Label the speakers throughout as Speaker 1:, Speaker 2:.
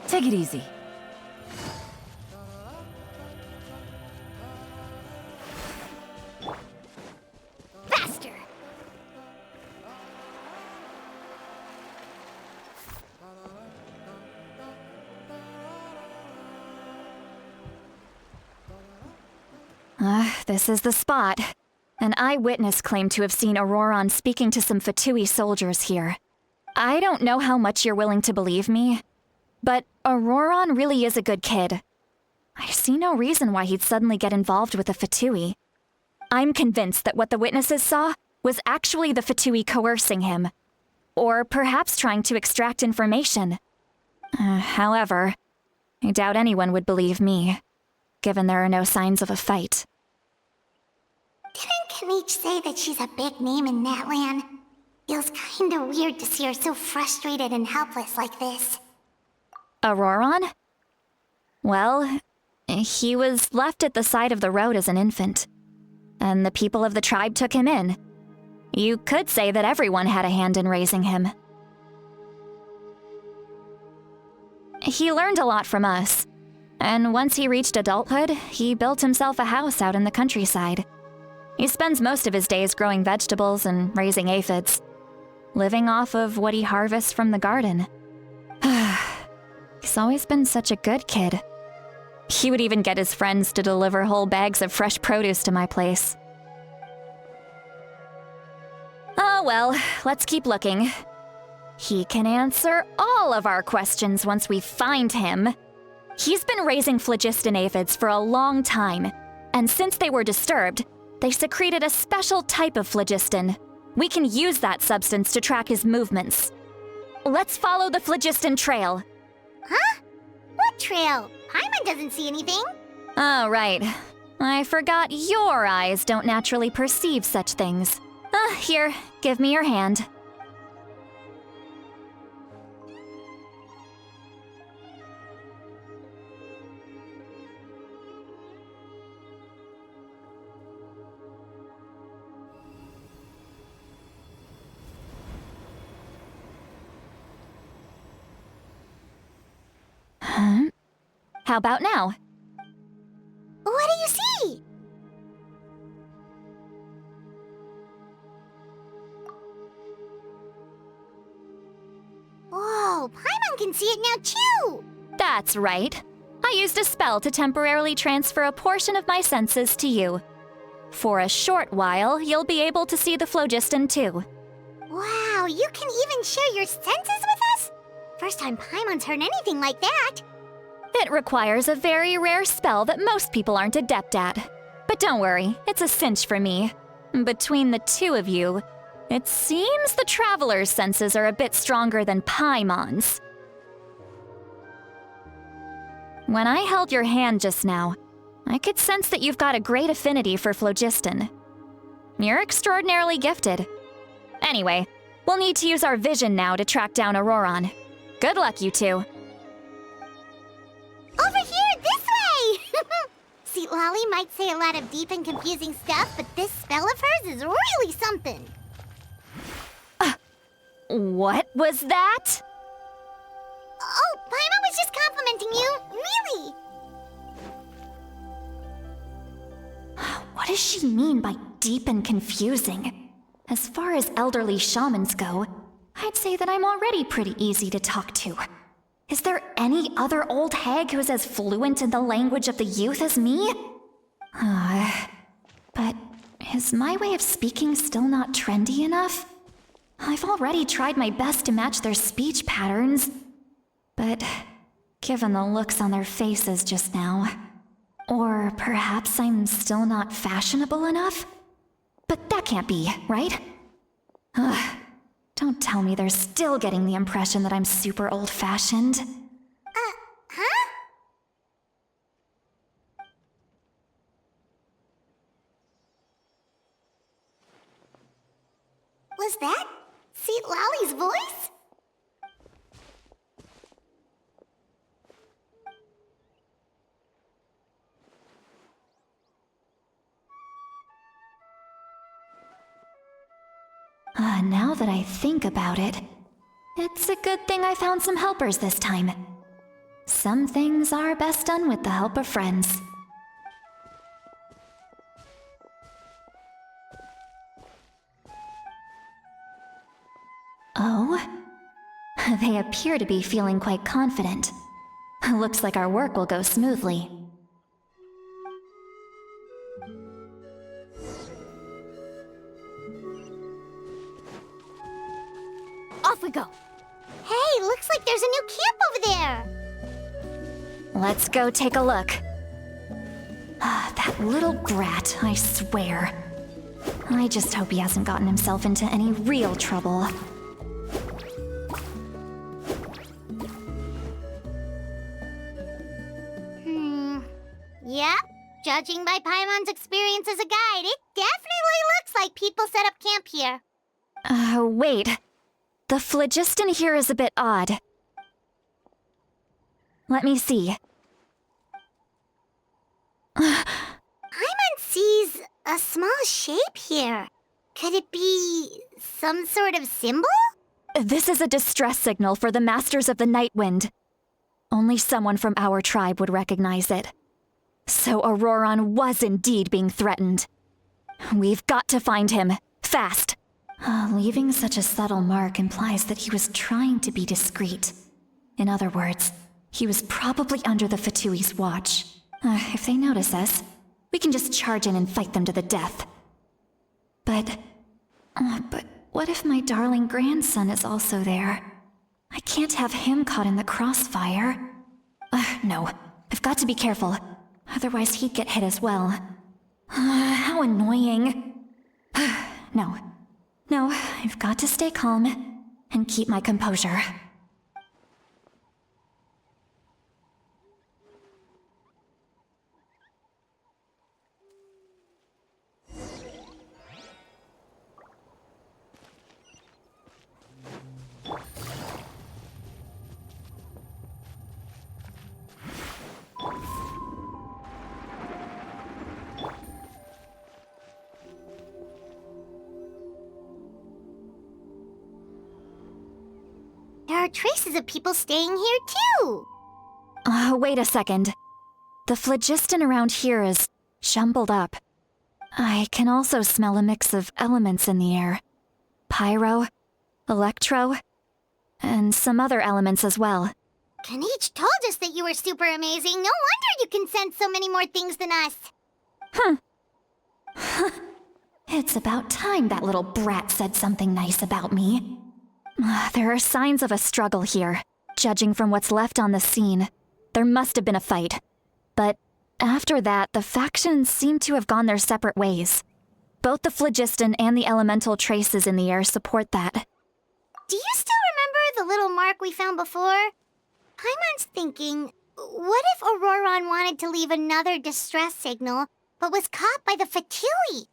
Speaker 1: Take it easy.
Speaker 2: Faster!
Speaker 3: This is the spot. An eyewitness claimed to have seen Auroron speaking to some Fatui soldiers here. I don't know how much you're willing to believe me, but Auroron really is a good kid. I see no reason why he'd suddenly get involved with the Fatui. I'm convinced that what the witnesses saw was actually the Fatui coercing him. Or perhaps trying to extract information. However, I doubt anyone would believe me, given there are no signs of a fight.
Speaker 2: Didn't Kanich say that she's a big name in Natlan? Feels kinda weird to see her so frustrated and helpless like this.
Speaker 3: Auroron? Well, he was left at the side of the road as an infant, and the people of the tribe took him in. You could say that everyone had a hand in raising him. He learned a lot from us, and once he reached adulthood, he built himself a house out in the countryside. He spends most of his days growing vegetables and raising aphids, living off of what he harvests from the garden. He's always been such a good kid. He would even get his friends to deliver whole bags of fresh produce to my place. Oh well, let's keep looking. He can answer all of our questions once we find him. He's been raising phlogiston aphids for a long time, and since they were disturbed, they secreted a special type of phlogiston. We can use that substance to track his movements. Let's follow the phlogiston trail.
Speaker 2: Huh? What trail? Paimon doesn't see anything.
Speaker 3: Oh, right. I forgot your eyes don't naturally perceive such things. Here, give me your hand. Huh? How about now?
Speaker 2: What do you see? Whoa, Paimon can see it now too!
Speaker 3: That's right. I used a spell to temporarily transfer a portion of my senses to you. For a short while, you'll be able to see the phlogiston too.
Speaker 2: Wow, you can even share your senses with us? First time Paimon's heard anything like that.
Speaker 3: It requires a very rare spell that most people aren't adept at. But don't worry, it's a cinch for me. Between the two of you, it seems the Traveler's senses are a bit stronger than Paimon's. When I held your hand just now, I could sense that you've got a great affinity for phlogiston. You're extraordinarily gifted. Anyway, we'll need to use our vision now to track down Auroron. Good luck, you two.
Speaker 2: Over here, this way! See, Lolly might say a lot of deep and confusing stuff, but this spell of hers is really something.
Speaker 3: What was that?
Speaker 2: Oh, Paimon was just complimenting you, really.
Speaker 3: What does she mean by deep and confusing? As far as elderly shamans go, I'd say that I'm already pretty easy to talk to. Is there any other old hag who's as fluent in the language of the youth as me? But is my way of speaking still not trendy enough? I've already tried my best to match their speech patterns. But given the looks on their faces just now, or perhaps I'm still not fashionable enough? But that can't be, right? Don't tell me they're still getting the impression that I'm super old-fashioned.
Speaker 2: Huh? Was that Seat Lolly's voice?
Speaker 3: Now that I think about it, it's a good thing I found some helpers this time. Some things are best done with the help of friends. Oh? They appear to be feeling quite confident. Looks like our work will go smoothly.
Speaker 2: Off we go. Hey, looks like there's a new camp over there.
Speaker 3: Let's go take a look. That little brat, I swear. I just hope he hasn't gotten himself into any real trouble.
Speaker 2: Yep, judging by Paimon's experience as a guide, it definitely looks like people set up camp here.
Speaker 3: Wait. The phlogiston here is a bit odd. Let me see.
Speaker 2: Paimon sees a small shape here. Could it be some sort of symbol?
Speaker 3: This is a distress signal for the Masters of the Night Wind. Only someone from our tribe would recognize it. So Auroron was indeed being threatened. We've got to find him, fast. Leaving such a subtle mark implies that he was trying to be discreet. In other words, he was probably under the Fatui's watch. If they notice us, we can just charge in and fight them to the death. But what if my darling grandson is also there? I can't have him caught in the crossfire. No, I've got to be careful. Otherwise he'd get hit as well. How annoying. No, I've got to stay calm and keep my composure.
Speaker 2: There are traces of people staying here too.
Speaker 3: Wait a second. The phlogiston around here is jumbled up. I can also smell a mix of elements in the air. Pyro, electro, and some other elements as well.
Speaker 2: Kanich told us that you were super amazing. No wonder you can sense so many more things than us.
Speaker 3: It's about time that little brat said something nice about me. There are signs of a struggle here. Judging from what's left on the scene, there must have been a fight. But after that, the factions seem to have gone their separate ways. Both the phlogiston and the elemental traces in the air support that.
Speaker 2: Do you still remember the little mark we found before? Paimon's thinking, what if Auroron wanted to leave another distress signal, but was caught by the Fatui?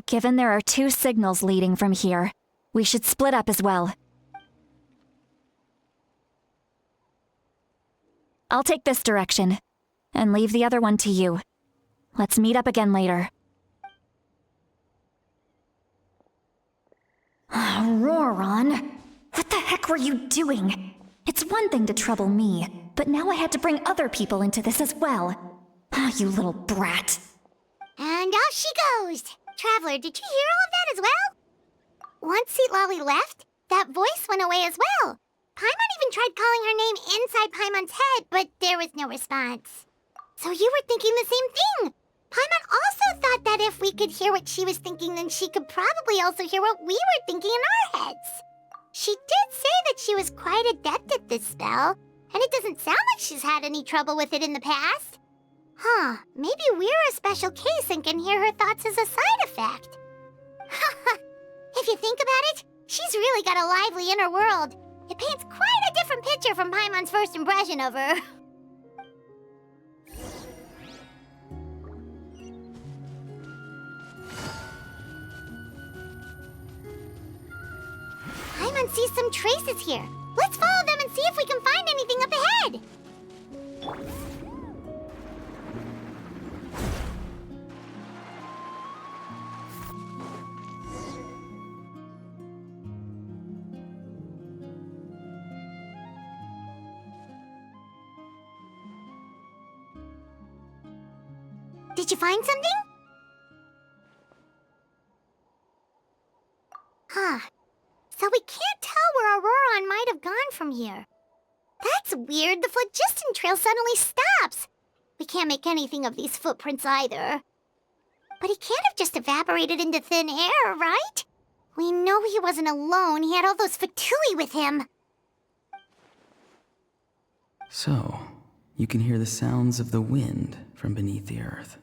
Speaker 3: Given there are 2 signals leading from here, we should split up as well. I'll take this direction, and leave the other one to you. Let's meet up again later. Auroron, what the heck were you doing? It's one thing to trouble me, but now I had to bring other people into this as well. You little brat.
Speaker 2: And off she goes. Traveler, did you hear all of that as well? Once Seatlali left, that voice went away as well. Paimon even tried calling her name inside Paimon's head, but there was no response. So you were thinking the same thing. Paimon also thought that if we could hear what she was thinking, then she could probably also hear what we were thinking in our heads. She did say that she was quite adept at this spell, and it doesn't sound like she's had any trouble with it in the past. Maybe we're a special case and can hear her thoughts as a side effect. If you think about it, she's really got a lively inner world. It paints quite a different picture from Paimon's first impression of her. Paimon sees some traces here. Let's follow them and see if we can find anything up ahead. Did you find something? Huh. So we can't tell where Auroron might have gone from here. That's weird. The phlogiston trail suddenly stops. We can't make anything of these footprints either. But he can't have just evaporated into thin air, right? We know he wasn't alone. He had all those Fatui with him.
Speaker 1: So, you can hear the sounds of the wind from beneath the earth.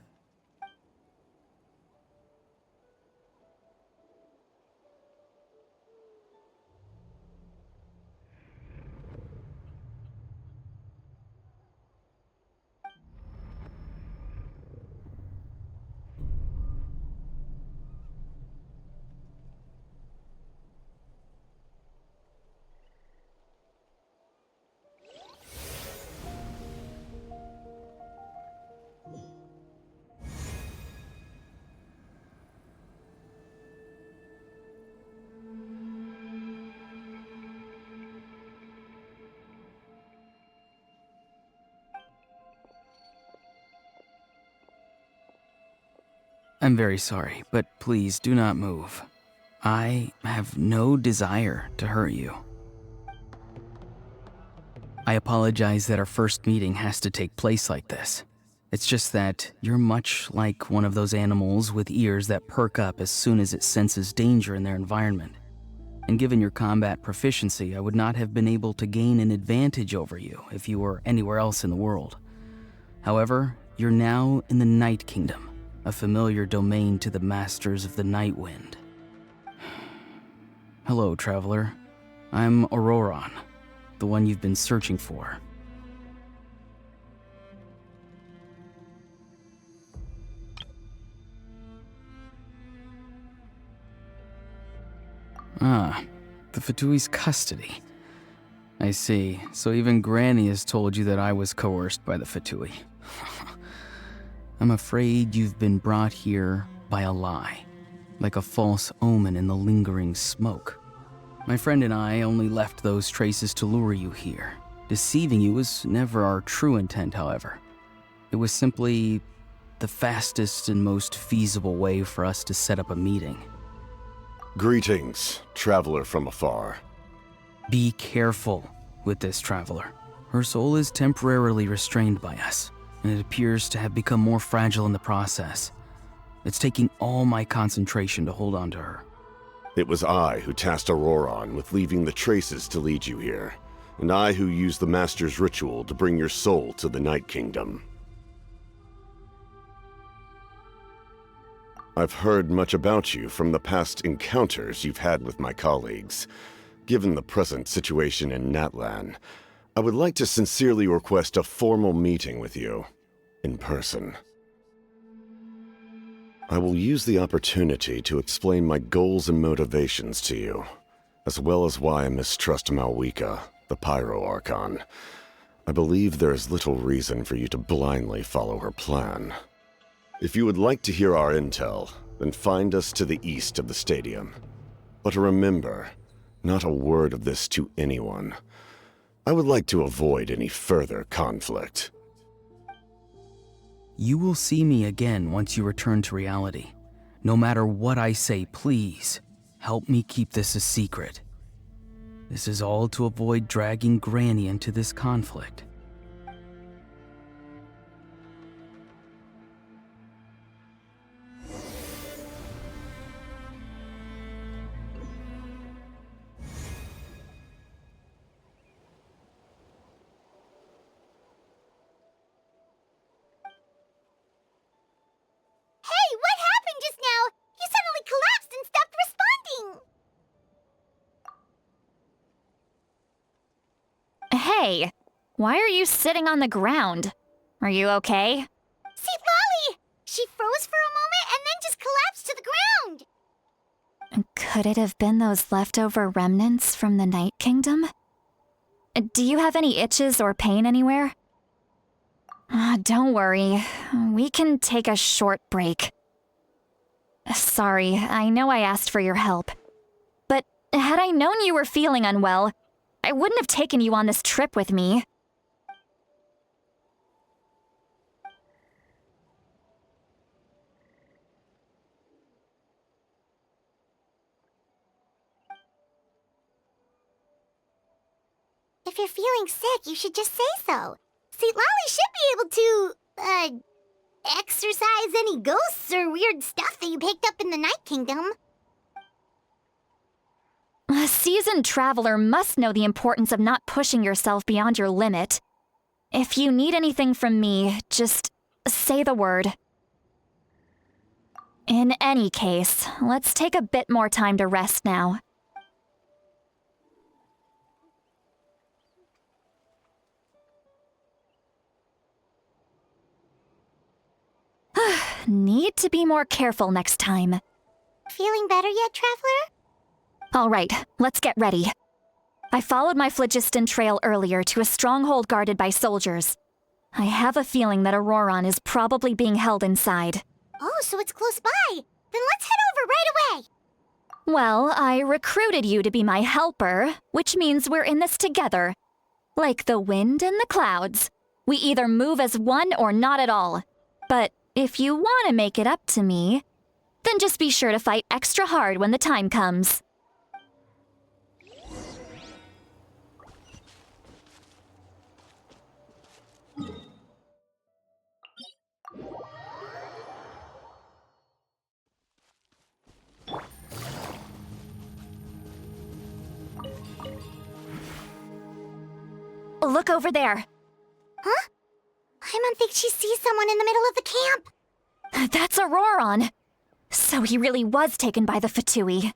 Speaker 1: I'm very sorry, but please do not move. I have no desire to hurt you. I apologize that our first meeting has to take place like this. It's just that you're much like one of those animals with ears that perk up as soon as it senses danger in their environment. And given your combat proficiency, I would not have been able to gain an advantage over you if you were anywhere else in the world. However, you're now in the Night Kingdom, a familiar domain to the masters of the Night Wind. Hello, traveler. I'm Auroron, the one you've been searching for. Ah, the Fatui's custody. I see. So even Granny has told you that I was coerced by the Fatui. I'm afraid you've been brought here by a lie, like a false omen in the lingering smoke. My friend and I only left those traces to lure you here. Deceiving you was never our true intent, however. It was simply the fastest and most feasible way for us to set up a meeting.
Speaker 4: Greetings, traveler from afar.
Speaker 1: Be careful with this traveler. Her soul is temporarily restrained by us, and it appears to have become more fragile in the process. It's taking all my concentration to hold on to her.
Speaker 4: It was I who tasked Auroron with leaving the traces to lead you here, and I who used the Master's ritual to bring your soul to the Night Kingdom. I've heard much about you from the past encounters you've had with my colleagues. Given the present situation in Natlan, I would like to sincerely request a formal meeting with you, in person. I will use the opportunity to explain my goals and motivations to you, as well as why I mistrust Malwika, the Pyro Archon. I believe there is little reason for you to blindly follow her plan. If you would like to hear our intel, then find us to the east of the stadium. But remember, not a word of this to anyone. I would like to avoid any further conflict.
Speaker 1: You will see me again once you return to reality. No matter what I say, please, help me keep this a secret. This is all to avoid dragging Granny into this conflict.
Speaker 2: Hey, what happened just now? You suddenly collapsed and stopped responding.
Speaker 3: Hey, why are you sitting on the ground? Are you okay?
Speaker 2: See, Lolly! She froze for a moment and then just collapsed to the ground.
Speaker 3: Could it have been those leftover remnants from the Night Kingdom? Do you have any itches or pain anywhere? Don't worry. We can take a short break. Sorry, I know I asked for your help. But had I known you were feeling unwell, I wouldn't have taken you on this trip with me.
Speaker 2: you're feeling sick, you should just say so. See, Lolly should be able to, exorcise any ghosts or weird stuff that you picked up in the Night Kingdom.
Speaker 3: A seasoned traveler must know the importance of not pushing yourself beyond your limit. If you need anything from me, just say the word. In any case, let's take a bit more time to rest now. Need to be more careful next time.
Speaker 2: Feeling better yet, Traveler?
Speaker 3: All right, let's get ready. I followed my phlogiston trail earlier to a stronghold guarded by soldiers. I have a feeling that Auroron is probably being held inside.
Speaker 2: Oh, so it's close by. Then let's head over right away.
Speaker 3: Well, I recruited you to be my helper, which means we're in this together. Like the wind and the clouds. We either move as one or not at all. But if you want to make it up to me, then just be sure to fight extra hard when the time comes. Look over there.
Speaker 2: Huh? Paimon thinks she sees someone in the middle of the camp.
Speaker 3: That's Auroron. So he really was taken by the Fatui.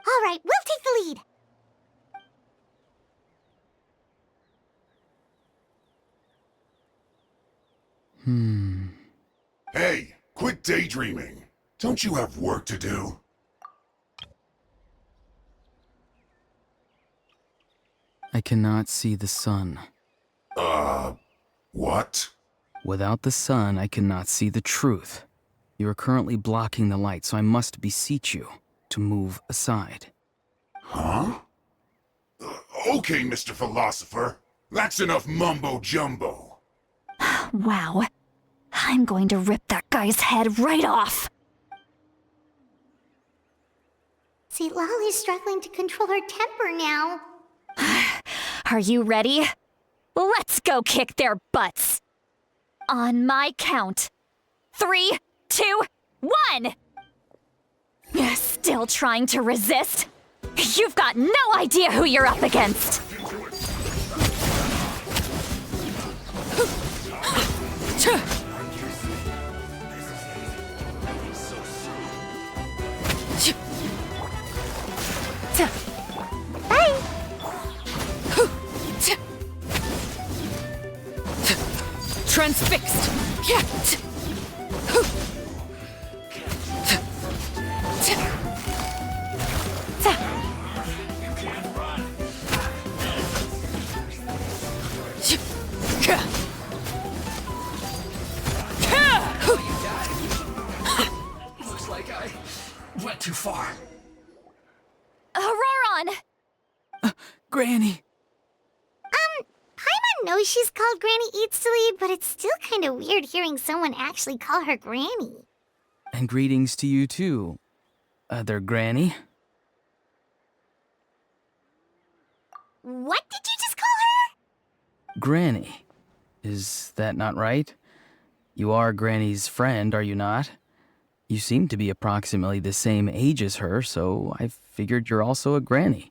Speaker 2: All right, we'll take the lead.
Speaker 5: Hey, quit daydreaming. Don't you have work to do?
Speaker 1: I cannot see the sun.
Speaker 5: What?
Speaker 1: Without the sun, I cannot see the truth. You are currently blocking the light, so I must beseech you to move aside.
Speaker 5: Huh? Okay, Mr. Philosopher. That's enough mumbo-jumbo.
Speaker 3: Wow. I'm going to rip that guy's head right off.
Speaker 2: See, Lolly's struggling to control her temper now.
Speaker 3: Are you ready? Let's go kick their butts. On my count. 3, 2, 1! Still trying to resist? You've got no idea who you're up against.
Speaker 2: Bye.
Speaker 3: Transfixed.
Speaker 6: Looks like I went too far.
Speaker 3: Auroron!
Speaker 1: Granny!
Speaker 2: Paimon knows she's called Granny Eats to Lead, but it's still kind of weird hearing someone actually call her Granny.
Speaker 1: And greetings to you too, other Granny.
Speaker 2: What did you just call her?
Speaker 1: Granny. Is that not right? You are Granny's friend, are you not? You seem to be approximately the same age as her, so I figured you're also a Granny.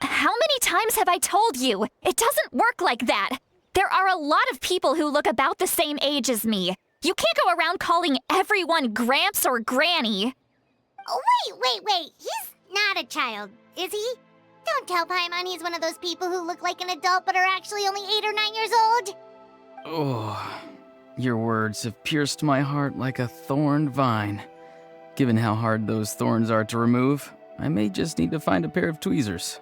Speaker 3: How many times have I told you? It doesn't work like that. There are a lot of people who look about the same age as me. You can't go around calling everyone Gramps or Granny.
Speaker 2: Oh, wait. He's not a child, is he? Don't tell Paimon he's one of those people who look like an adult but are actually only 8 or 9 years old.
Speaker 1: Oh, your words have pierced my heart like a thorned vine. Given how hard those thorns are to remove, I may just need to find a pair of tweezers.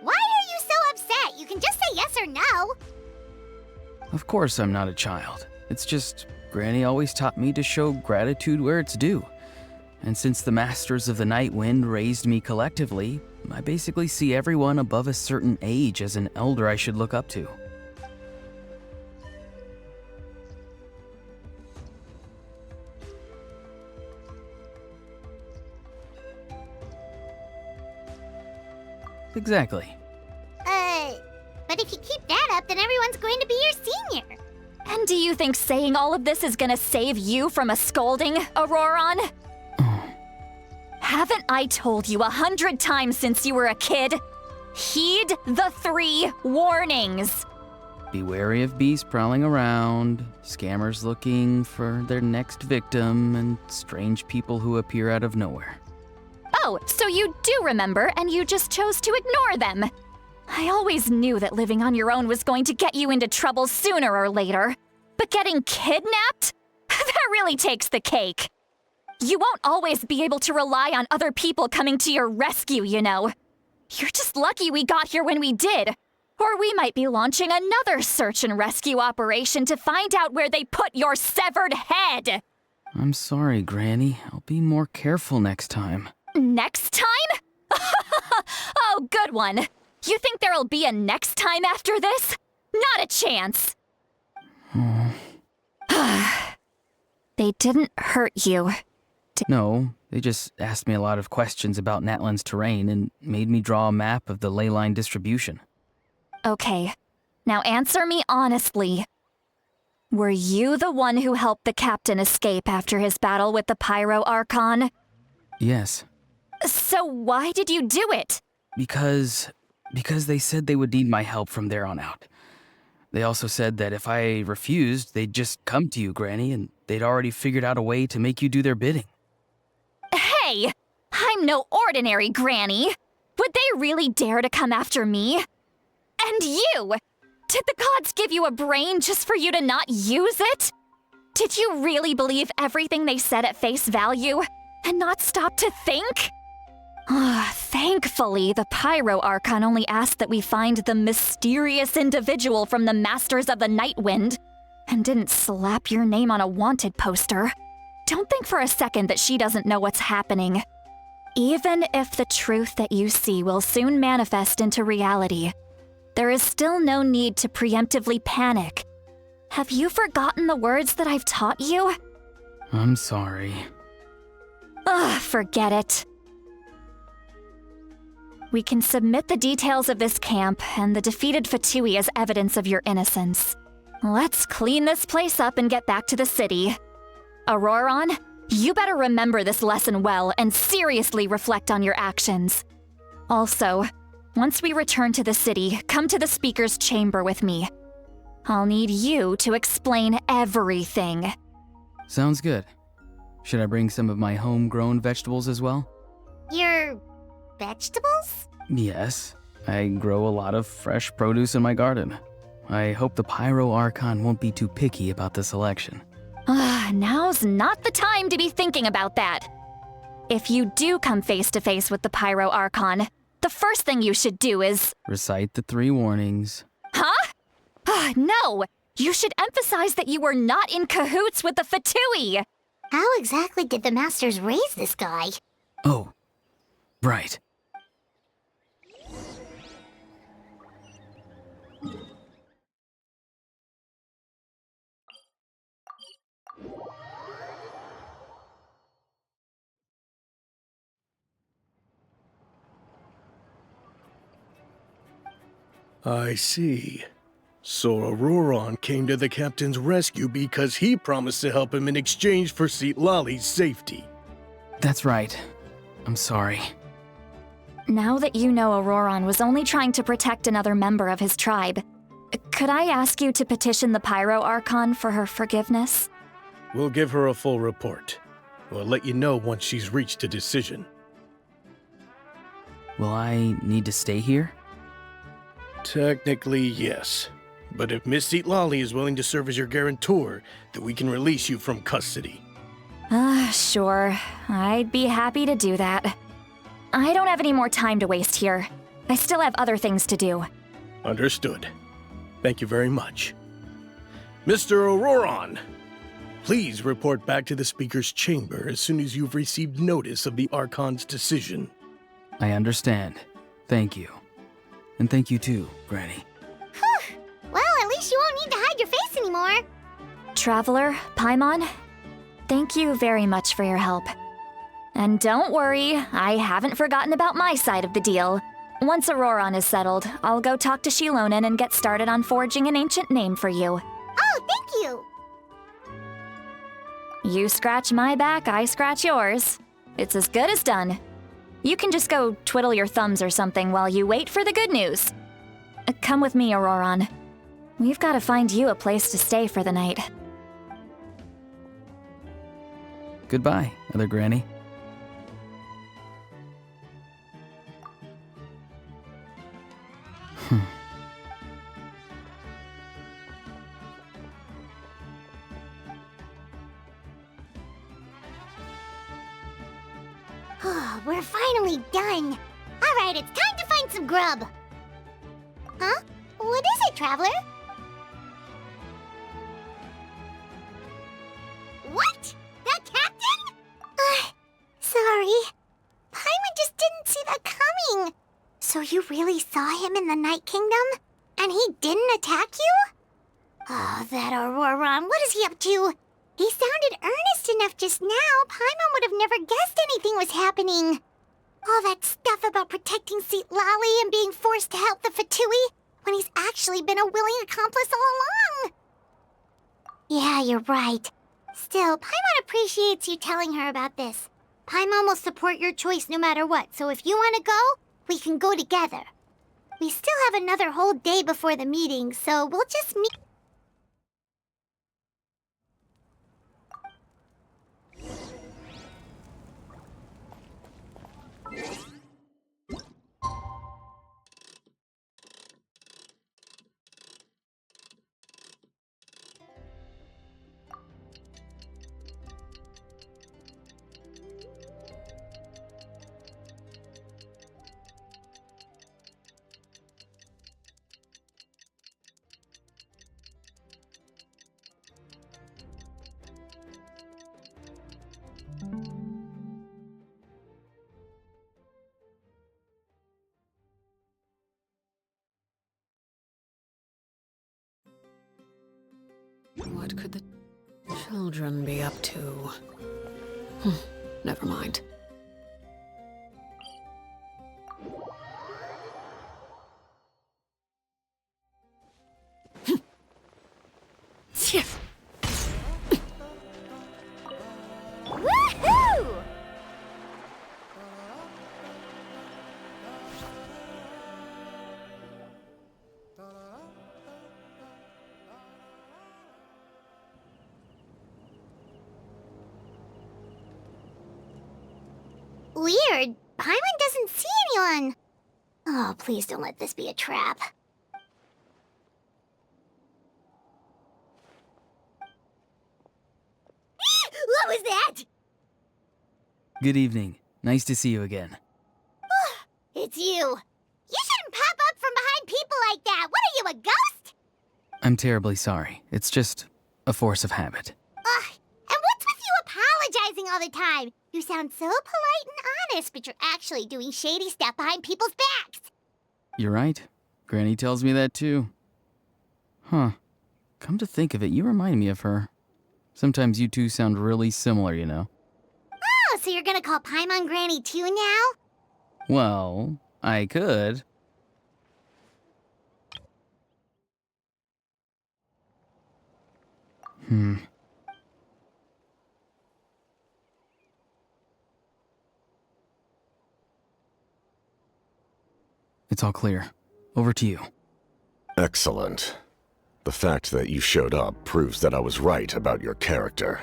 Speaker 2: Why are you so upset? You can just say yes or no.
Speaker 1: Of course I'm not a child. It's just Granny always taught me to show gratitude where it's due. And since the Masters of the Night Wind raised me collectively, I basically see everyone above a certain age as an elder I should look up to. exactly.
Speaker 2: But if you keep that up, then everyone's going to be your senior.
Speaker 3: And do you think saying all of this is gonna save you from a scolding, Auroron? Haven't I told you 100 times since you were a kid? Heed the 3 warnings.
Speaker 1: Be wary of beasts prowling around, scammers looking for their next victim, and strange people who appear out of nowhere.
Speaker 3: Oh, so you do remember, and you just chose to ignore them. I always knew that living on your own was going to get you into trouble sooner or later. But getting kidnapped? That really takes the cake. You won't always be able to rely on other people coming to your rescue, you know. You're just lucky we got here when we did. Or we might be launching another search and rescue operation to find out where they put your severed head.
Speaker 1: I'm sorry, Granny. I'll be more careful next time.
Speaker 3: Next time? Oh, good one. You think there'll be a next time after this? Not a chance. They didn't hurt you.
Speaker 1: No, they just asked me a lot of questions about Natlan's terrain and made me draw a map of the ley line distribution.
Speaker 3: Okay, now answer me honestly. Were you the one who helped the captain escape after his battle with the Pyro Archon?
Speaker 1: Yes.
Speaker 3: So why did you do it?
Speaker 1: Because they said they would need my help from there on out. They also said that if I refused, they'd just come to you, Granny, and they'd already figured out a way to make you do their bidding.
Speaker 3: Hey! I'm no ordinary Granny! Would they really dare to come after me? And you! Did the gods give you a brain just for you to not use it? Did you really believe everything they said at face value and not stop to think? Thankfully, the Pyro Archon only asked that we find the mysterious individual from the Masters of the Night Wind and didn't slap your name on a wanted poster. Don't think for a second that she doesn't know what's happening. Even if the truth that you see will soon manifest into reality, there is still no need to preemptively panic. Have you forgotten the words that I've taught you?
Speaker 1: I'm sorry.
Speaker 3: Forget it. We can submit the details of this camp and the defeated Fatui as evidence of your innocence. Let's clean this place up and get back to the city. Auroron, you better remember this lesson well and seriously reflect on your actions. Also, once we return to the city, come to the speaker's chamber with me. I'll need you to explain everything.
Speaker 1: Sounds good. Should I bring some of my homegrown vegetables as well?
Speaker 2: Your vegetables?
Speaker 1: Yes. I grow a lot of fresh produce in my garden. I hope the Pyro Archon won't be too picky about the selection.
Speaker 3: Now's not the time to be thinking about that. If you do come face to face with the Pyro Archon, the first thing you should do is...
Speaker 1: Recite the 3 warnings.
Speaker 3: Huh? No! You should emphasize that you were not in cahoots with the Fatui!
Speaker 2: How exactly did the Masters raise this guy?
Speaker 1: Oh, right.
Speaker 7: I see. So Auroron came to the captain's rescue because he promised to help him in exchange for Citlali's safety.
Speaker 1: That's right. I'm sorry.
Speaker 3: Now that you know Auroron was only trying to protect another member of his tribe, could I ask you to petition the Pyro Archon for her forgiveness?
Speaker 7: We'll give her a full report. We'll let you know once she's reached a decision.
Speaker 1: Will I need to stay here?
Speaker 7: Technically, yes. But if Miss Citlali is willing to serve as your guarantor, then we can release you from custody.
Speaker 3: Sure. I'd be happy to do that. I don't have any more time to waste here. I still have other things to do.
Speaker 7: Understood. Thank you very much. Mr. Auroron, please report back to the Speaker's chamber as soon as you've received notice of the Archon's decision.
Speaker 1: I understand. Thank you. And thank you too, Granny.
Speaker 2: Whew! Well, at least you won't need to hide your face anymore.
Speaker 3: Traveler, Paimon, thank you very much for your help. And don't worry, I haven't forgotten about my side of the deal. Once Auroron is settled, I'll go talk to Shilonen and get started on forging an ancient name for you.
Speaker 2: Oh, thank you!
Speaker 3: You scratch my back, I scratch yours. It's as good as done. You can just go twiddle your thumbs or something while you wait for the good news. Come with me, Auroron. We've got to find you a place to stay for the night.
Speaker 1: Goodbye, Other Granny.
Speaker 2: We're finally done. All right, it's time to find some grub. Huh? What is it, Traveler? What? The captain? Sorry. Paimon just didn't see that coming. So you really saw him in the Night Kingdom? And he didn't attack you? Oh, that Auroron, what is he up to? He sounded earnest enough just now. Paimon would have never guessed anything was happening. All that stuff about protecting Seat Lolly and being forced to help the Fatui when he's actually been a willing accomplice all along. Yeah, you're right. Still, Paimon appreciates you telling her about this. Paimon will support your choice no matter what, so if you want to go, we can go together. We still have another whole day before the meeting, so we'll just meet.
Speaker 8: What could the children be up to? Never mind.
Speaker 2: Woohoo! Weird. Paimon doesn't see anyone. Oh, please don't let this be a trap. What was that?
Speaker 1: Good evening. Nice to see you again.
Speaker 2: It's you. You shouldn't pop up from behind people like that. What are you, a ghost?
Speaker 1: I'm terribly sorry. It's just a force of habit.
Speaker 2: Ugh. And what's with you apologizing all the time? You sound so polite and honest, but you're actually doing shady stuff behind people's backs.
Speaker 1: You're right. Granny tells me that too. Huh. Come to think of it, you remind me of her. Sometimes you two sound really similar, you know.
Speaker 2: Oh, so you're gonna call Paimon Granny too now?
Speaker 1: Well, I could. It's all clear. Over to you.
Speaker 4: Excellent. The fact that you showed up proves that I was right about your character.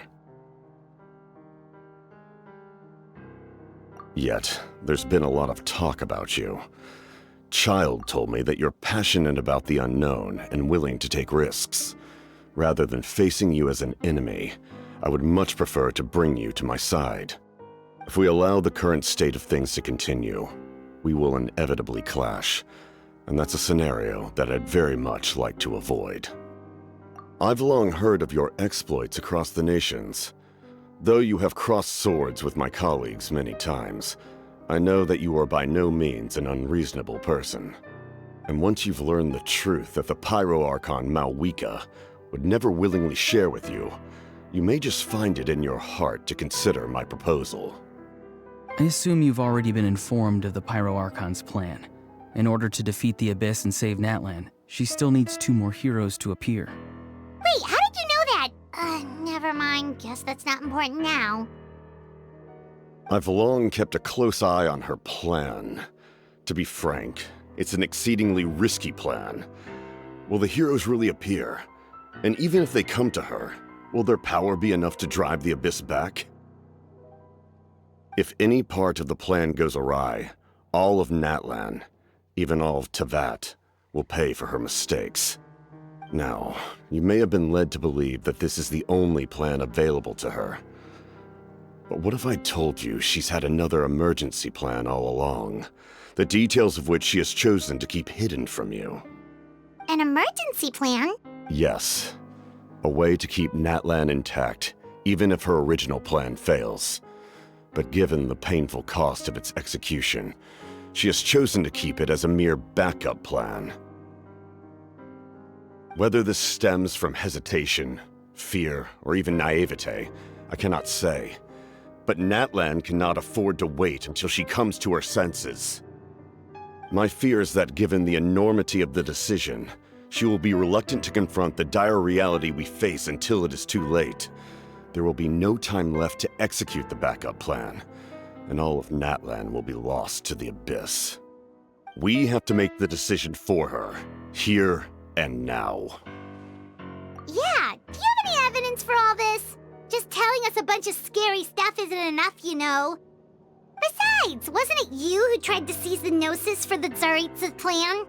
Speaker 4: Yet, there's been a lot of talk about you. Child told me that you're passionate about the unknown and willing to take risks. Rather than facing you as an enemy, I would much prefer to bring you to my side. If we allow the current state of things to continue, we will inevitably clash, and that's a scenario that I'd very much like to avoid. I've long heard of your exploits across the nations. Though you have crossed swords with my colleagues many times, I know that you are by no means an unreasonable person. And once you've learned the truth that the Pyro Archon Malwika would never willingly share with you, you may just find it in your heart to consider my proposal.
Speaker 1: I assume you've already been informed of the Pyro Archon's plan. In order to defeat the Abyss and save Natlan, she still needs 2 more heroes to appear.
Speaker 2: Wait, how did you know that? Never mind. Guess that's not important now.
Speaker 4: I've long kept a close eye on her plan. To be frank, it's an exceedingly risky plan. Will the heroes really appear? And even if they come to her, will their power be enough to drive the Abyss back? If any part of the plan goes awry, all of Natlan, even all of Teyvat, will pay for her mistakes. Now, you may have been led to believe that this is the only plan available to her. But what if I told you she's had another emergency plan all along, the details of which she has chosen to keep hidden from you?
Speaker 2: An emergency plan?
Speaker 4: Yes. A way to keep Natlan intact, even if her original plan fails. But given the painful cost of its execution, she has chosen to keep it as a mere backup plan. Whether this stems from hesitation, fear, or even naivete, I cannot say. But Natlan cannot afford to wait until she comes to her senses. My fear is that given the enormity of the decision, she will be reluctant to confront the dire reality we face until it is too late. There will be no time left to execute the backup plan, and all of Natlan will be lost to the Abyss. We have to make the decision for her, here and now.
Speaker 2: Yeah, do you have any evidence for all this? Just telling us a bunch of scary stuff isn't enough, you know. Besides, wasn't it you who tried to seize the Gnosis for the Tsaritsa's plan?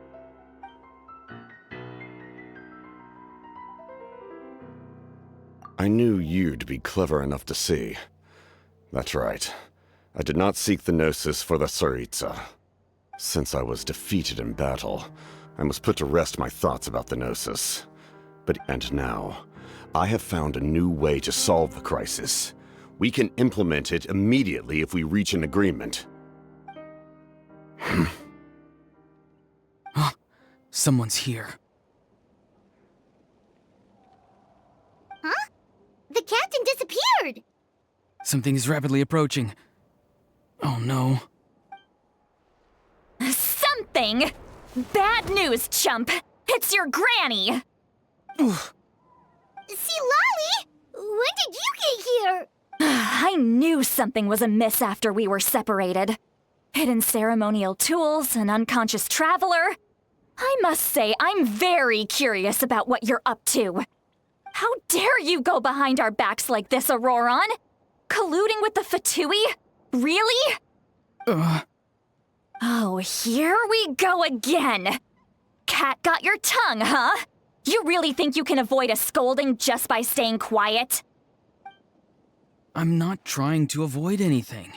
Speaker 4: I knew you'd be clever enough to see. That's right. I did not seek the Gnosis for the Tsaritsa. Since I was defeated in battle, I must put to rest my thoughts about the Gnosis. And now, I have found a new way to solve the crisis. We can implement it immediately if we reach an agreement.
Speaker 1: Someone's here.
Speaker 2: Huh? The captain disappeared!
Speaker 1: Something is rapidly approaching. Oh no.
Speaker 3: Something? Bad news, chump! It's your granny!
Speaker 2: See, Lolly? When did you get here?
Speaker 3: I knew something was amiss after we were separated. Hidden ceremonial tools, an unconscious traveler. I must say, I'm very curious about what you're up to. How dare you go behind our backs like this, Auroron? Colluding with the Fatui? Really? Oh, here we go again. Cat got your tongue, huh? You really think you can avoid a scolding just by staying quiet?
Speaker 1: I'm not trying to avoid anything.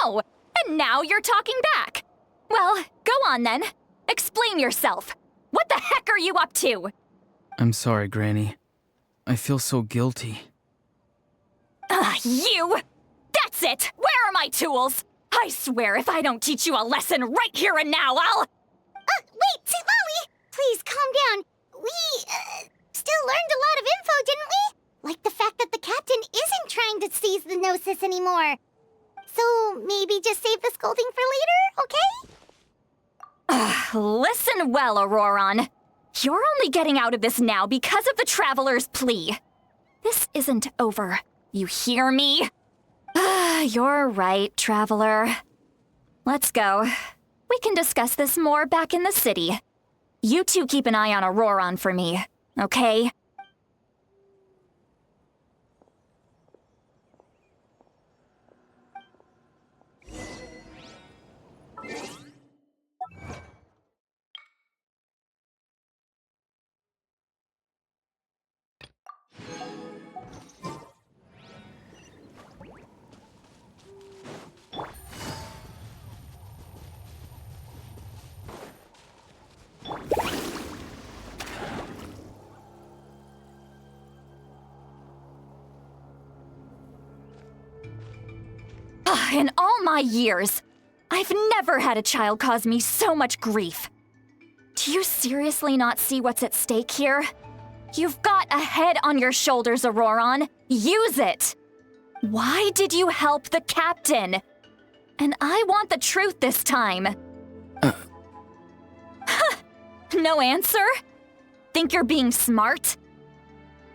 Speaker 3: Oh, and now you're talking back. Well, go on then. Explain yourself. What the heck are you up to?
Speaker 1: I'm sorry, Granny. I feel so guilty.
Speaker 3: You! That's it! Where are my tools? I swear if I don't teach you a lesson right here and now, I'll...
Speaker 2: Wait, see, Lolly! Please, calm down. We, still learned a lot of info, didn't we? Like the fact that the captain isn't trying to seize the Gnosis anymore. So, maybe just save the scolding for later, okay?
Speaker 3: Listen well, Auroron. You're only getting out of this now because of the Traveler's plea. This isn't over. You hear me? You're right, Traveler. Let's go. We can discuss this more back in the city. You two keep an eye on Auroron for me, okay? In all my years, I've never had a child cause me so much grief. Do you seriously not see what's at stake here? You've got a head on your shoulders, Auroron. Use it! Why did you help the captain? And I want the truth this time. No answer? Think you're being smart?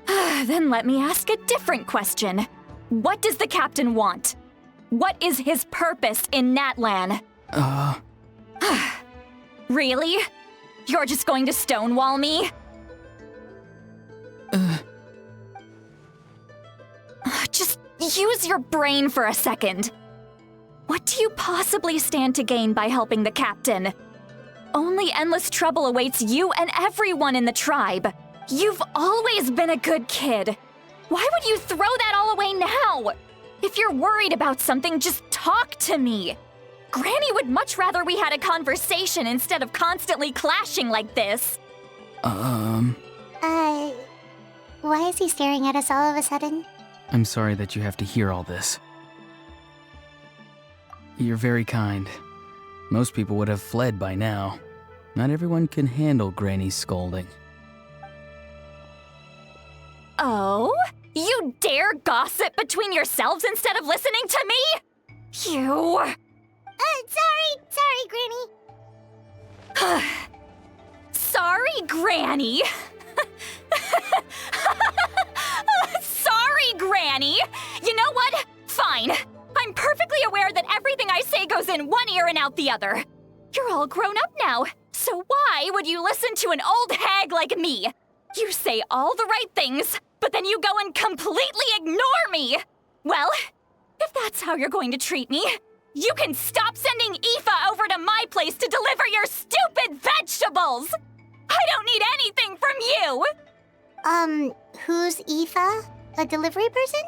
Speaker 3: Then let me ask a different question. What does the captain want? What is his purpose in Natlan? Really? You're just going to stonewall me? Just use your brain for a second. What do you possibly stand to gain by helping the captain? Only endless trouble awaits you and everyone in the tribe. You've always been a good kid. Why would you throw that all away now? If you're worried about something, just talk to me. Granny would much rather we had a conversation instead of constantly clashing like this.
Speaker 2: Why is he staring at us all of a sudden?
Speaker 1: I'm sorry that you have to hear all this. You're very kind. Most people would have fled by now. Not everyone can handle Granny's scolding.
Speaker 3: Oh? You dare gossip between yourselves instead of listening to me? You...
Speaker 2: Sorry, Granny.
Speaker 3: Sorry, Granny. Sorry, Granny. You know what? Fine. I'm perfectly aware that everything I say goes in one ear and out the other. You're all grown up now, so why would you listen to an old hag like me? You say all the right things, but then you go and completely ignore me. Well, if that's how you're going to treat me, you can stop sending Aoife over to my place to deliver your stupid vegetables! I don't need anything from you!
Speaker 2: Who's Aoife? A delivery person?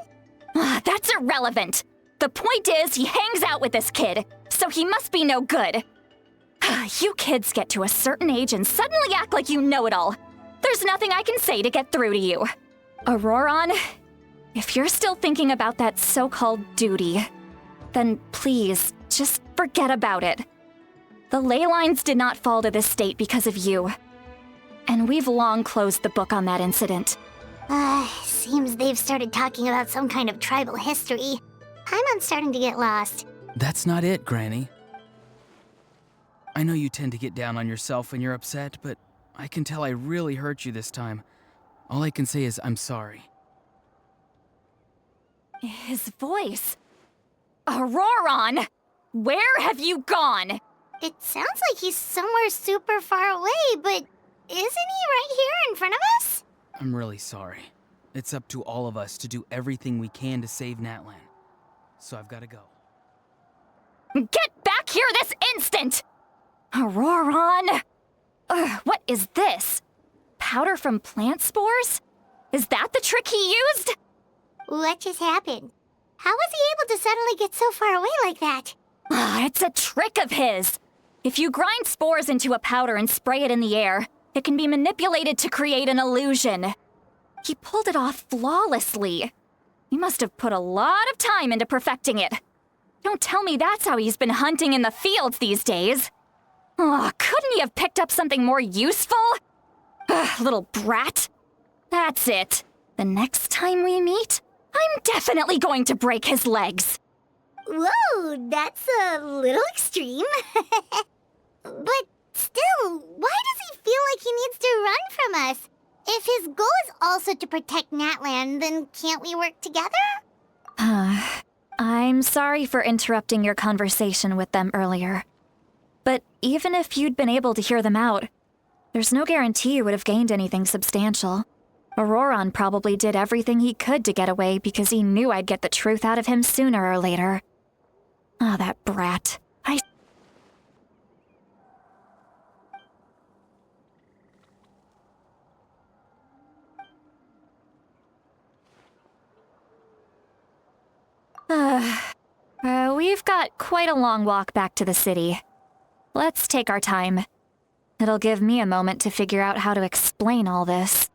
Speaker 3: That's irrelevant. The point is, he hangs out with this kid, so he must be no good. You kids get to a certain age and suddenly act like you know it all. There's nothing I can say to get through to you. Auroron, if you're still thinking about that so-called duty, then please, just forget about it. The ley lines did not fall to this state because of you. And we've long closed the book on that incident.
Speaker 2: Seems they've started talking about some kind of tribal history. I'm starting to get lost.
Speaker 1: That's not it, Granny. I know you tend to get down on yourself when you're upset, but I can tell I really hurt you this time. All I can say is I'm sorry.
Speaker 3: His voice. Auroron! Where have you gone?
Speaker 2: It sounds like he's somewhere super far away, but isn't he right here in front of us?
Speaker 1: I'm really sorry. It's up to all of us to do everything we can to save Natlan. So I've got to go.
Speaker 3: Get back here this instant! Auroron! What is this? Powder from plant spores? Is that the trick he used?
Speaker 2: What just happened? How was he able to suddenly get so far away like that?
Speaker 3: It's a trick of his. If you grind spores into a powder and spray it in the air, it can be manipulated to create an illusion. He pulled it off flawlessly. He must have put a lot of time into perfecting it. Don't tell me that's how he's been hunting in the fields these days. Couldn't he have picked up something more useful? Little brat. That's it. The next time we meet, I'm definitely going to break his legs.
Speaker 2: Whoa, that's a little extreme. But still, why does he feel like he needs to run from us? If his goal is also to protect Natlan, then can't we work together?
Speaker 3: I'm sorry for interrupting your conversation with them earlier. But even if you'd been able to hear them out, there's no guarantee you would have gained anything substantial. Auroron probably did everything he could to get away because he knew I'd get the truth out of him sooner or later. That brat. We've got quite a long walk back to the city. Let's take our time. It'll give me a moment to figure out how to explain all this.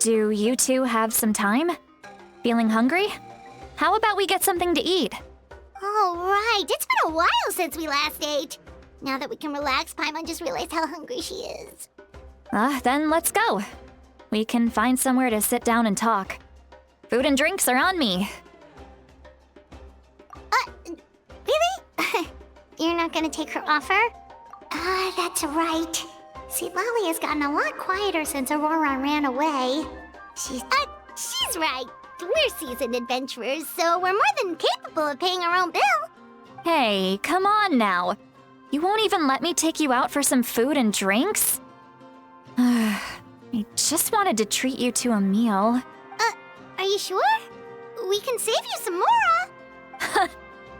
Speaker 3: Do you two have some time? Feeling hungry? How about we get something to eat?
Speaker 2: Oh, right. It's been a while since we last ate. Now that we can relax, Paimon just realized how hungry she is.
Speaker 3: Then let's go. We can find somewhere to sit down and talk. Food and drinks are on me.
Speaker 2: Really? You're not gonna take her offer? That's right. See, Lolly has gotten a lot quieter since Aurora ran away. She's right. We're seasoned adventurers, so we're more than capable of paying our own bill.
Speaker 3: Hey, come on now. You won't even let me take you out for some food and drinks? I just wanted to treat you to a meal.
Speaker 2: Are you sure? We can save you some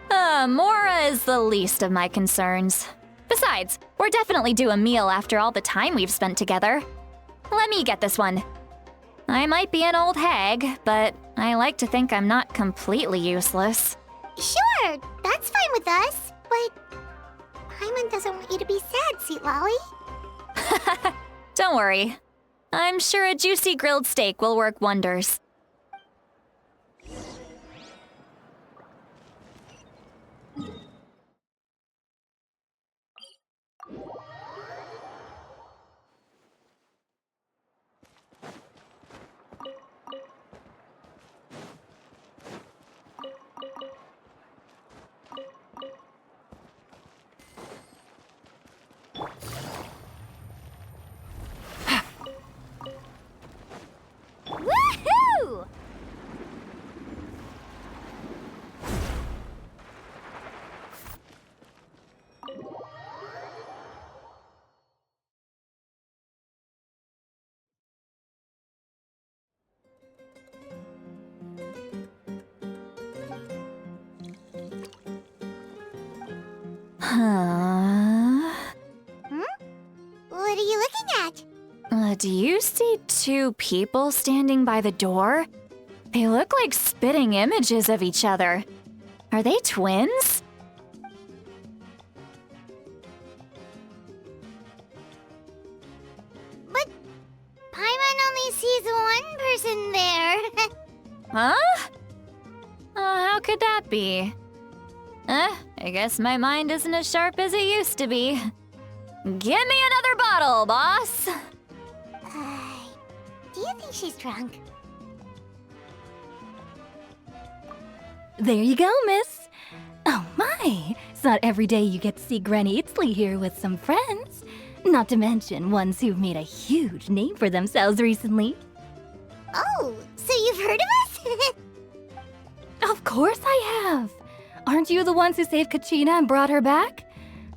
Speaker 2: Mora.
Speaker 3: Mora is the least of my concerns. Besides, we're definitely due a meal after all the time we've spent together. Let me get this one. I might be an old hag, but I like to think I'm not completely useless.
Speaker 2: Sure, that's fine with us, but Paimon doesn't want you to be sad, Sweet Lolly.
Speaker 3: Don't worry. I'm sure a juicy grilled steak will work wonders.
Speaker 2: Woohoo! What are you looking at?
Speaker 3: Do you see two people standing by the door? They look like spitting images of each other. Are they twins?
Speaker 2: But Paimon only sees one person there.
Speaker 3: Huh? How could that be? I guess my mind isn't as sharp as it used to be. Give me another bottle, boss!
Speaker 2: Do you think she's drunk?
Speaker 9: There you go, miss. Oh my, it's not every day you get to see Granny Itzley here with some friends. Not to mention ones who've made a huge name for themselves recently.
Speaker 2: Oh, so you've heard of us?
Speaker 9: Of course I have. Aren't you the ones who saved Kachina and brought her back?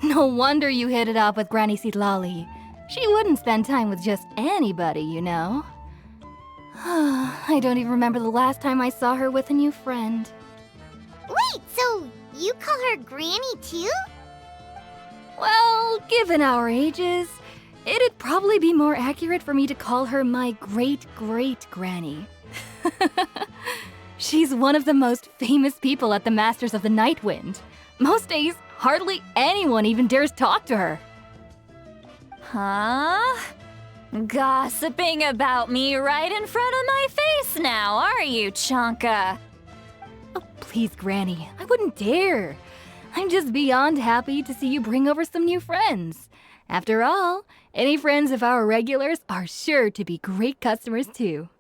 Speaker 9: No wonder you hit it off with Granny Sitlali. She wouldn't spend time with just anybody, you know. I don't even remember the last time I saw her with a new friend.
Speaker 2: Wait, so you call her Granny too?
Speaker 9: Well, given our ages, it'd probably be more accurate for me to call her my great-great-granny. She's one of the most famous people at the Masters of the Night Wind. Most days, hardly anyone even dares talk to her.
Speaker 3: Huh? Gossiping about me right in front of my face now, are you, Chonka?
Speaker 9: Oh, please, Granny, I wouldn't dare. I'm just beyond happy to see you bring over some new friends. After all, any friends of our regulars are sure to be great customers too.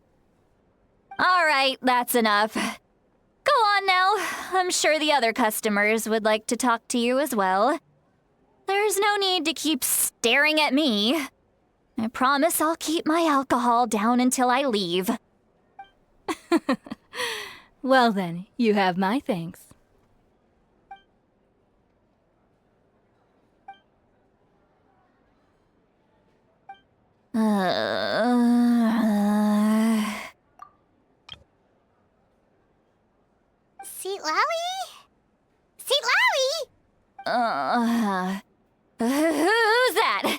Speaker 3: All right, that's enough. Go on now. I'm sure the other customers would like to talk to you as well. There's no need to keep staring at me. I promise I'll keep my alcohol down until I leave.
Speaker 9: Well then, you have my thanks.
Speaker 2: Seat Lolly? Seat Lolly!
Speaker 3: Who's that?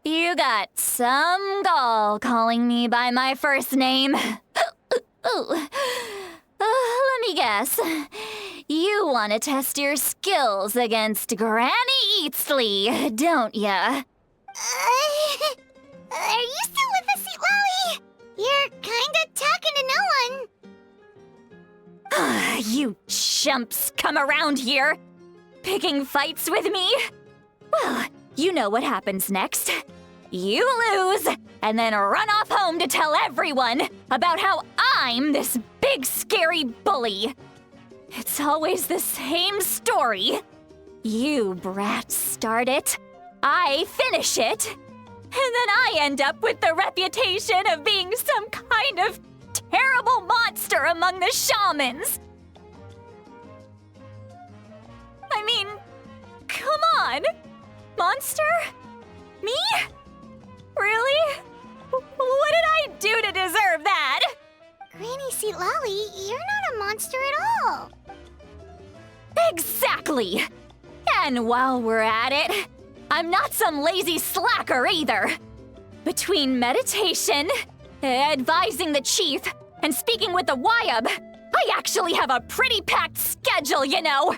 Speaker 3: You got some gall calling me by my first name. Let me guess. You want to test your skills against Granny Eatsley, don't ya?
Speaker 2: Are you still with us, Seat Lolly?
Speaker 3: You chumps come around here, picking fights with me? Well, you know what happens next. You lose, and then run off home to tell everyone about how I'm this big scary bully. It's always the same story. You brats start it, I finish it, and then I end up with the reputation of being some kind of terrible monster among the shamans. I mean, come on! Monster? Me? Really? What did I do to deserve that?
Speaker 2: Granny Seat Lolly, you're not a monster at all.
Speaker 3: Exactly! And while we're at it, I'm not some lazy slacker either. Between meditation, advising the chief, and speaking with the Wyab, I actually have a pretty packed schedule, you know!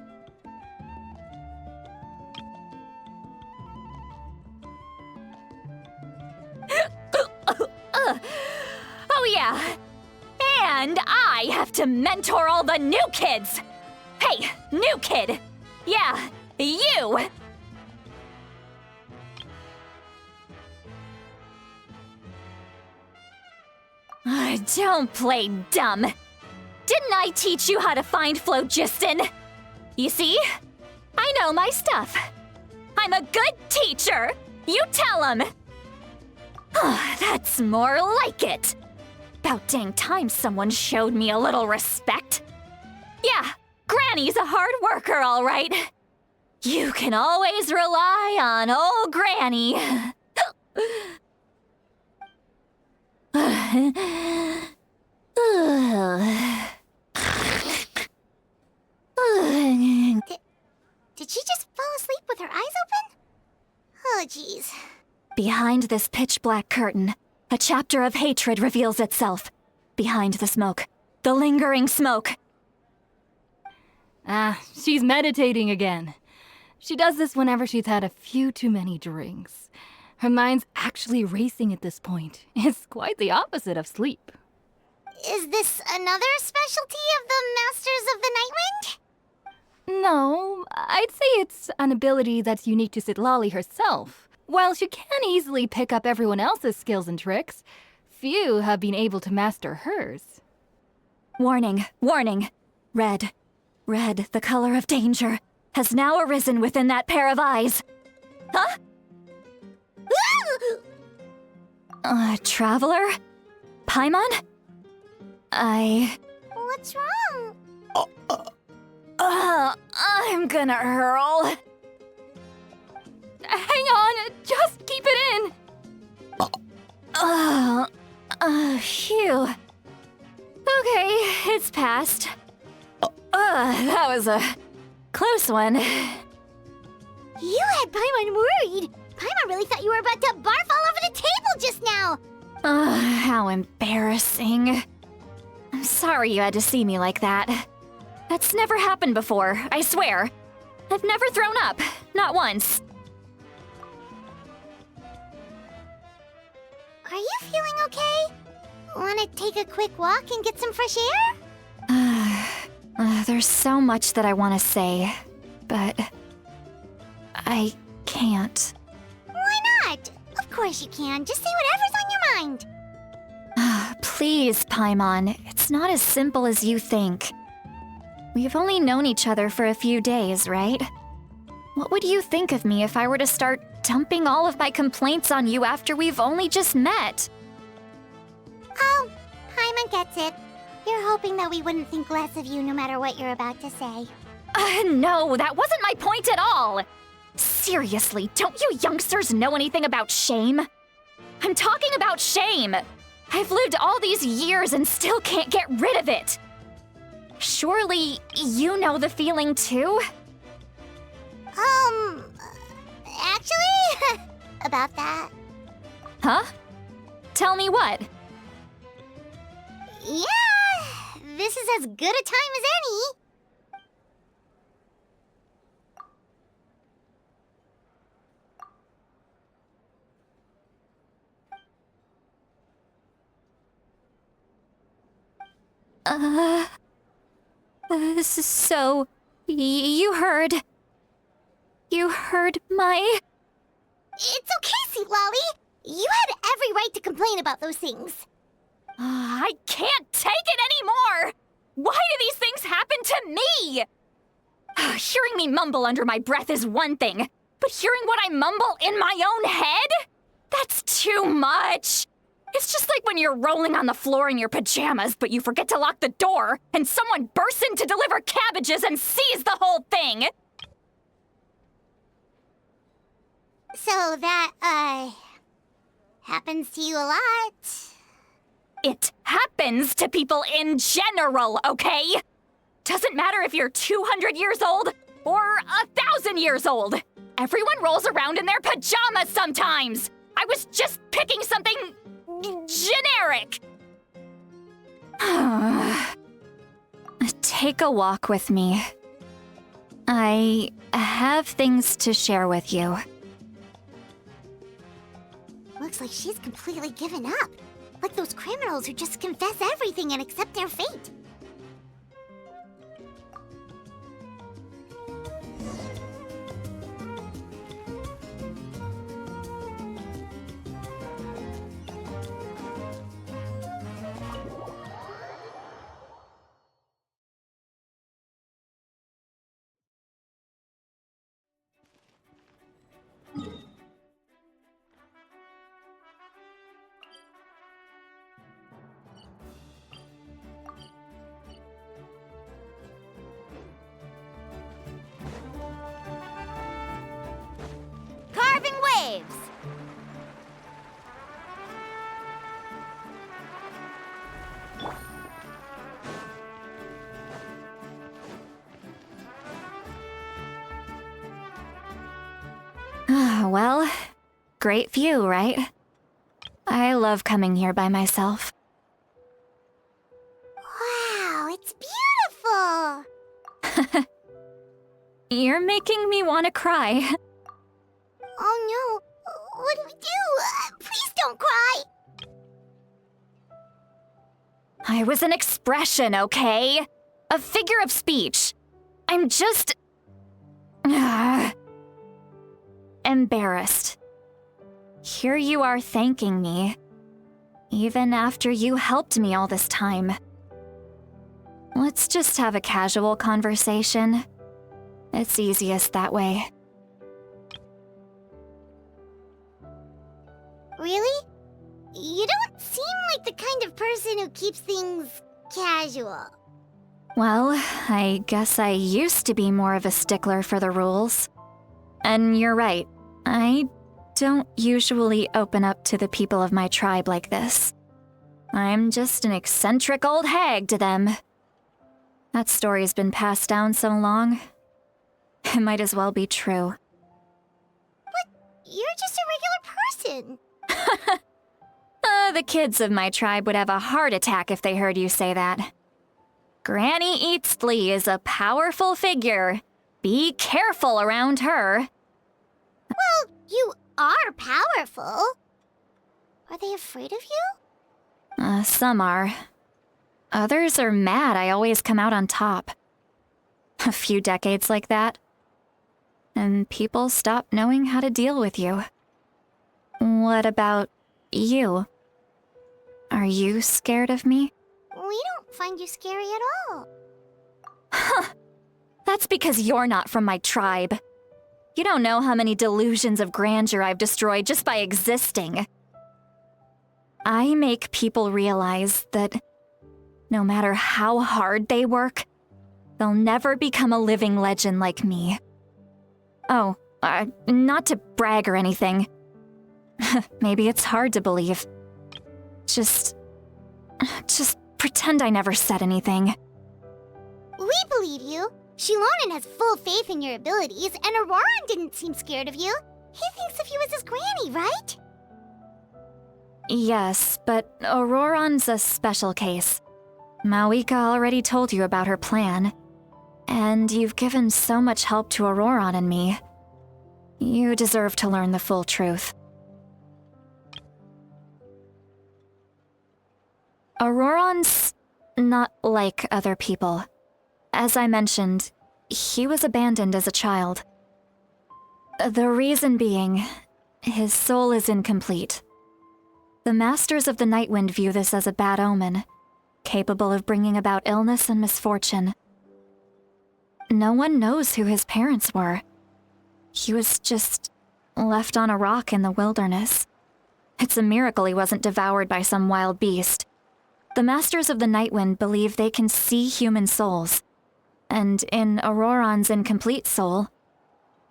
Speaker 3: Oh yeah, and I have to mentor all the new kids! Hey, new kid! Yeah, you! Don't play dumb. Didn't I teach you how to find phlogiston? You see? I know my stuff. I'm a good teacher. You tell him. That's more like it. About dang time someone showed me a little respect. Yeah, Granny's a hard worker, all right. You can always rely on old Granny.
Speaker 2: Did she just fall asleep with her eyes open? Oh, jeez.
Speaker 3: Behind this pitch-black curtain, a chapter of hatred reveals itself. Behind the smoke, the lingering smoke.
Speaker 9: She's meditating again. She does this whenever she's had a few too many drinks. Her mind's actually racing at this point. It's quite the opposite of sleep.
Speaker 2: Is this another specialty of the Masters of the Nightwind?
Speaker 9: No, I'd say it's an ability that's unique to Citlali herself. While she can easily pick up everyone else's skills and tricks, few have been able to master hers.
Speaker 3: Warning, warning. Red, the color of danger, has now arisen within that pair of eyes. Huh? Traveler? Paimon?
Speaker 2: What's wrong?
Speaker 3: I'm gonna hurl.
Speaker 9: Hang on, just keep it in.
Speaker 3: Phew. Okay, it's passed. That was a close one.
Speaker 2: You had Paimon worried. Paimon really thought you were about to barf all over the table just now.
Speaker 3: How embarrassing. I'm sorry you had to see me like that. That's never happened before, I swear. I've never thrown up, not once.
Speaker 2: Are you feeling okay? Want to take a quick walk and get some fresh air?
Speaker 3: There's so much that I want to say, but I can't.
Speaker 2: Why not? Of course you can. Just say whatever's on your mind.
Speaker 3: Please, Paimon, it's not as simple as you think. We've only known each other for a few days, right? What would you think of me if I were to start dumping all of my complaints on you after we've only just met?
Speaker 2: Oh, Paimon gets it. You're hoping that we wouldn't think less of you no matter what you're about to say.
Speaker 3: No, that wasn't my point at all! Seriously, don't you youngsters know anything about shame? I'm talking about shame! I've lived all these years and still can't get rid of it! Surely, you know the feeling too?
Speaker 2: Actually, about that.
Speaker 3: Huh? Tell me what?
Speaker 2: Yeah, this is as good a time as any.
Speaker 3: So, you heard my...
Speaker 2: It's okay, Sweet Lolly. You had every right to complain about those things.
Speaker 3: I can't take it anymore! Why do these things happen to me? Hearing me mumble under my breath is one thing, but hearing what I mumble in my own head? That's too much! It's just like when you're rolling on the floor in your pajamas, but you forget to lock the door, and someone bursts in to deliver cabbages and sees the whole thing!
Speaker 2: So that, happens to you a lot.
Speaker 3: It happens to people in general, okay? Doesn't matter if you're 200 years old or 1,000 years old. Everyone rolls around in their pajamas sometimes. I was just picking something generic. Take a walk with me. I have things to share with you.
Speaker 2: Looks like she's completely given up. Like those criminals who just confess everything and accept their fate. Carving waves!
Speaker 3: Well, great view, right? I love coming here by myself.
Speaker 2: Wow, it's beautiful!
Speaker 3: You're making me want to cry.
Speaker 2: Oh no, what do we do? Please don't cry!
Speaker 3: I was an expression, okay? A figure of speech. I'm just... embarrassed. Here you are thanking me, even after you helped me all this time. Let's just have a casual conversation. It's easiest that way.
Speaker 2: Really? You don't seem like the kind of person who keeps things casual.
Speaker 3: Well, I guess I used to be more of a stickler for the rules. And you're right, I don't usually open up to the people of my tribe like this. I'm just an eccentric old hag to them. That story's been passed down so long, it might as well be true.
Speaker 2: But you're just a regular person.
Speaker 3: The kids of my tribe would have a heart attack if they heard you say that. Granny Eatsley is a powerful figure. Be careful around her.
Speaker 2: Well, you are powerful. Are they afraid of you?
Speaker 3: Some are. Others are mad I always come out on top. A few decades like that, and people stop knowing how to deal with you. What about you? Are you scared of me?
Speaker 2: We don't find you scary at all.
Speaker 3: Huh. That's because you're not from my tribe. You don't know how many delusions of grandeur I've destroyed just by existing. I make people realize that no matter how hard they work, they'll never become a living legend like me. Oh, not to brag or anything. Maybe it's hard to believe. Just pretend I never said anything.
Speaker 2: We believe you. Shilonen has full faith in your abilities, and Auroran didn't seem scared of you. He thinks of you as his granny, right?
Speaker 3: Yes, but Auroran's a special case. Mawika already told you about her plan. And you've given so much help to Auroran and me. You deserve to learn the full truth. Auroran's not like other people. as I mentioned, he was abandoned as a child. The reason being, his soul is incomplete. The Masters of the Nightwind view this as a bad omen, capable of bringing about illness and misfortune. No one knows who his parents were. He was just left on a rock in the wilderness. It's a miracle he wasn't devoured by some wild beast. The Masters of the Nightwind believe they can see human souls, and in Auroron's incomplete soul,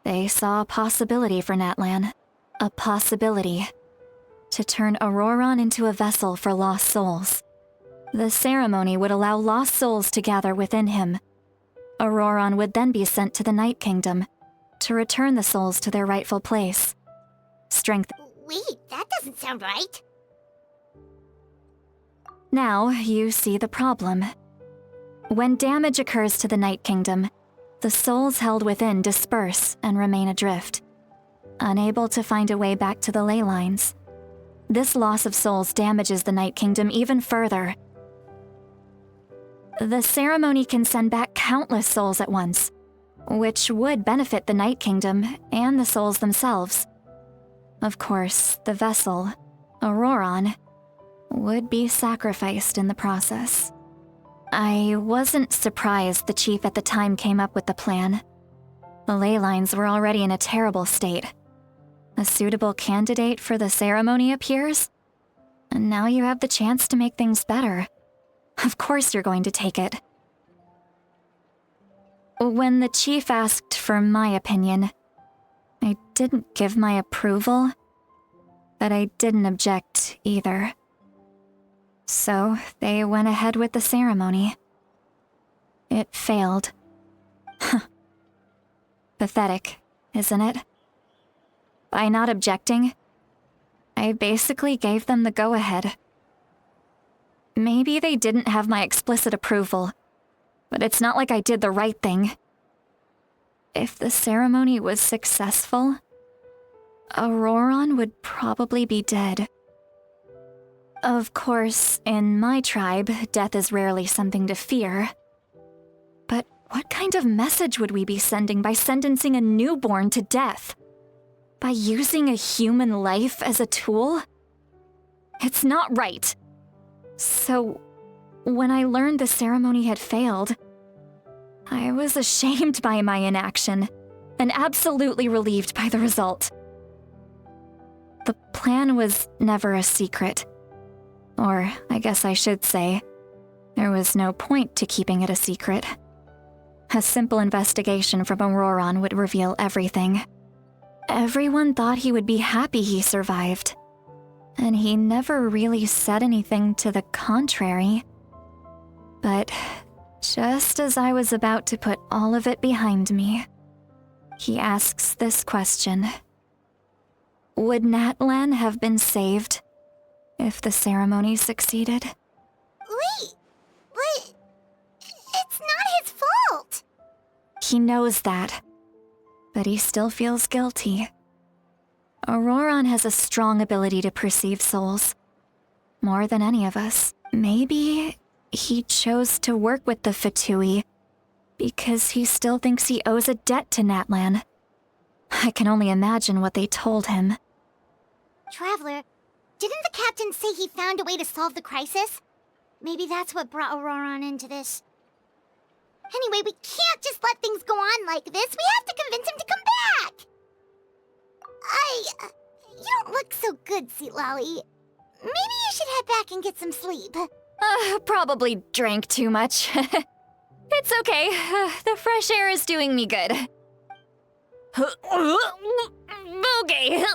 Speaker 3: they saw a possibility for Natlan. A possibility to turn Auroron into a vessel for lost souls. The ceremony would allow lost souls to gather within him. Auroron would then be sent to the Night Kingdom to return the souls to their rightful place.
Speaker 2: Wait, that doesn't sound right.
Speaker 3: Now you see the problem. When damage occurs to the Night Kingdom, the souls held within disperse and remain adrift, unable to find a way back to the ley lines. This loss of souls damages the Night Kingdom even further. The ceremony can send back countless souls at once, which would benefit the Night Kingdom and the souls themselves. Of course, the vessel, Auroron, would be sacrificed in the process. I wasn't surprised the chief at the time came up with the plan. The ley lines were already in a terrible state. A suitable candidate for the ceremony appears, and now you have the chance to make things better. Of course you're going to take it. When the chief asked for my opinion, I didn't give my approval, but I didn't object either. So they went ahead with the ceremony. It failed. Pathetic, isn't it? By not objecting, I basically gave them the go-ahead. Maybe they didn't have my explicit approval, but it's not like I did the right thing. If the ceremony was successful, Auroron would probably be dead. Of course, in my tribe, death is rarely something to fear. But what kind of message would we be sending by sentencing a newborn to death? By using a human life as a tool? It's not right. So, when I learned the ceremony had failed, I was ashamed by my inaction, and absolutely relieved by the result. The plan was never a secret. Or, I guess I should say, there was no point to keeping it a secret. A simple investigation from Auroron would reveal everything. Everyone thought he would be happy he survived, and he never really said anything to the contrary. But just as I was about to put all of it behind me, he asks this question. Would Natlan have been saved if the ceremony succeeded?
Speaker 2: Wait, but it's not his fault!
Speaker 3: He knows that, but he still feels guilty. Auroron has a strong ability to perceive souls, more than any of us. Maybe he chose to work with the Fatui because he still thinks he owes a debt to Natlan. I can only imagine what they told him.
Speaker 2: Traveler, didn't the captain say he found a way to solve the crisis? Maybe that's what brought Auroron into this. Anyway, we can't just let things go on like this. We have to convince him to come back! You don't look so good, Lolly. Maybe you should head back and get some sleep.
Speaker 3: Probably drank too much. It's okay. The fresh air is doing me good. Okay.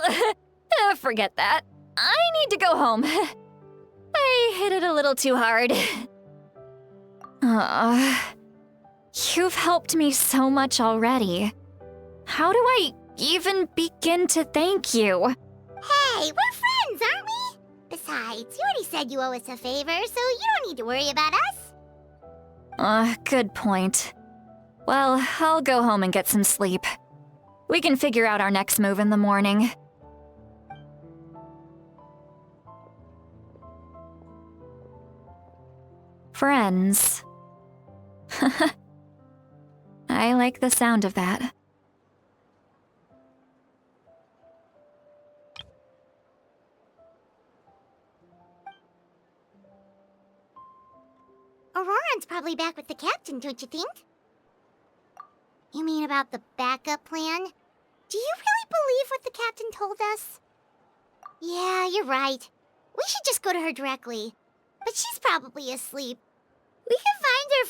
Speaker 3: Forget that. I need to go home. I hit it a little too hard. You've helped me so much already. How do I even begin to thank you?
Speaker 2: Hey, we're friends, aren't we? Besides, you already said you owe us a favor, so you don't need to worry about us.
Speaker 3: Good point. Well, I'll go home and get some sleep. We can figure out our next move in the morning. Friends. I like the sound of that.
Speaker 2: Auroran's probably back with the captain, don't you think? You mean about the backup plan? Do you really believe what the captain told us? Yeah, you're right. We should just go to her directly. But she's probably asleep. We can find her